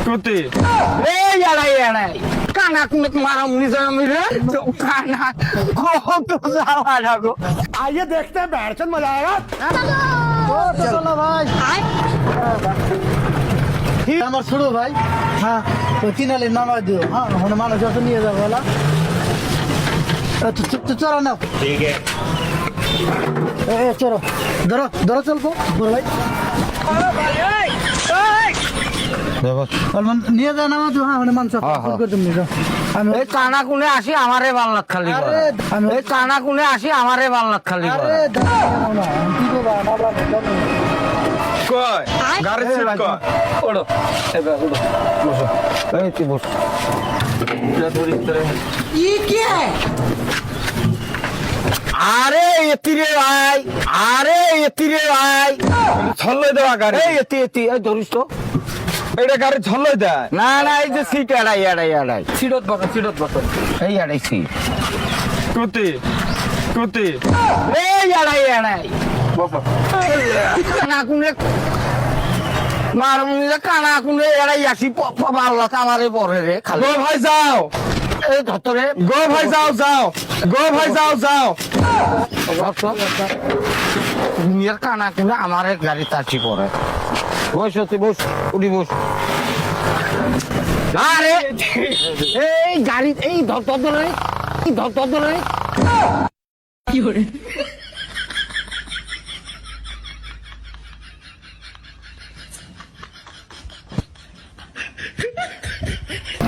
কোতে এই এড়াই এড়াই কানা কুনে মারা নিজে মিলে তো কানা কত জ্বালা লাগো आइए देखते हैं बैठचंद मजा आएगा চলো ভাই ঠিক আমার ছোড়ো ভাই হ্যাঁ তো কিনালে নামাই দিও হ্যাঁ মানে মানুষ যত নিয়ে যাবো বলা তো চলো না ঠিক আছে চলো ধরো ধরো চলবো বড় ভাই নিয়ে যায় নামা দিও হ্যাঁ মানে মানুষ করে তুমি আমি এই কানা কুনে আসি আমারে ভাল লাগ খালি আরে এই কানা কুনে আসি আমারে ভাল লাগ খালি আরে দাঁড়াও না কি করবা না কয় গাড়ি সিট কয় ওড়ো এবার ওড়ো বসো এই তুই বস আরে এতিরে ভাই আরে এতিরে ভাই ছল্লই দেওয়া গাড়ি এই এতি এই ধরিস তো এটা গাড়ি ছল্লই দেয় না না এই যে সিট এড়াই এড়াই এড়াই সিটত বসো এই এড়াই সিট কোতে কোতে এই এড়াই এড়াই কানা কুনে মারমুনি কানা কুনে এড়াই আসি পাল্লা আমারে পরে রে খালি গো ভাই যাও এই ধতরে গো ভাই যাও যাও গো ভাই যাও যাও দুনিয়ার কানা কুনে আমারে গাড়ি তাচি পরে বস তুই বস উঠি বস আরে এই গাড়ি এই ধরে এই ধরে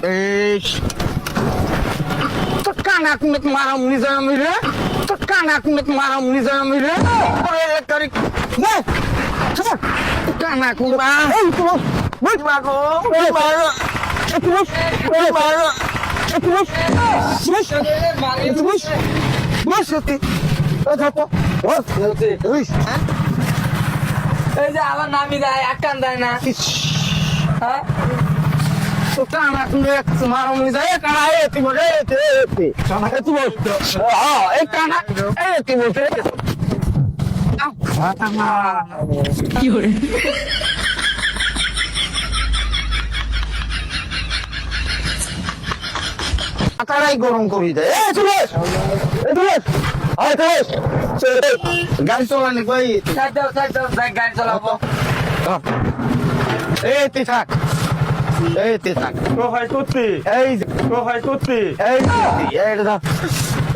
এই তো কানা কুনে মারা নিজে মিলে তো কানা কুনে মারা নিজে মিলে ওরে গাড়ি নে কানা কুনা এই তো বস মাগো এই মারো একটু বস এই মারো একটু বস বস একটু বস বস সত্যি ও যাতো বস এই এই যে আমার নামি দেয় এক কান দেয় না হ্যাঁ তো কানা কুনে মারা নিজে কানা এতি বলে এতি এতি বস হ্যাঁ এই কানা এতি বসে তারাই গরম করি দেয় গাড়ি চলানি কই সাইড দাও দেখ গাড়ি চালাবো এই তুই থাক এই তুই থাক গো ভাই কোতে এই গো ভাই কোতে এই এই ধর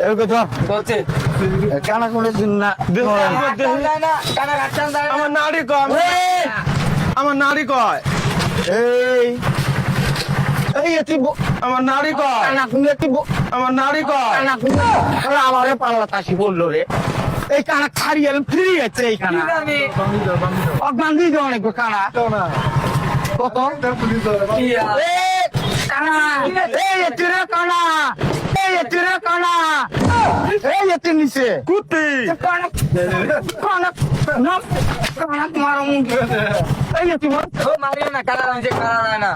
এই কথা বলছে কানা কোনে দিন না কান দেয় না কানা কান দেয় না আমার নাড়ি কয় আমার নাড়ি কয় এই এই এতি আমার নাড়ি কয় কানা কোনে এতি আমার নাড়ি কয় কানা কোনে আমারে পাল্লা তাসি বললো রে এই কানা খারিয়াল ফ্রি আছে এই কানা আমি বান্ধি দাও অনেক কানা কত কি আর? এই কানা এই এতি রে কানা এই এতি রে কানা এই এতি নিচে কোতে কানা কানা না কানা মারো এই এতি বল ও মারিও না কানা রয়েছে কানা দেয় না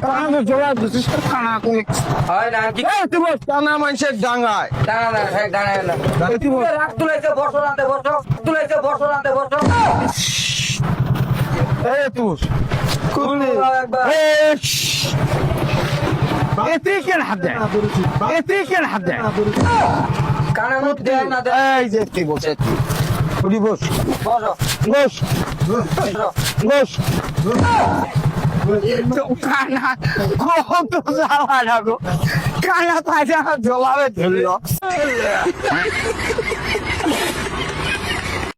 কানা জোড়া দিছিস কানা কোনে হয় না কি এই এতি বল টানা মানুষের ডাঙায় ডাঙা দেয় হ্যাঁ ডাঙা না এতি বল রাখ তুলেছে বর্ষ রাতে বর্ষ এই এতি বল কোতে একবার এতি কেন হাত দেয় এতি কেন হাত দেয় কানা মধ্যে দেয় না দেয় এই যে এতি বস এতি উঠি বস বসো বস বসো বস তো কানা কত জ্বালা লাগো কানা তাজা জলাবে ধরল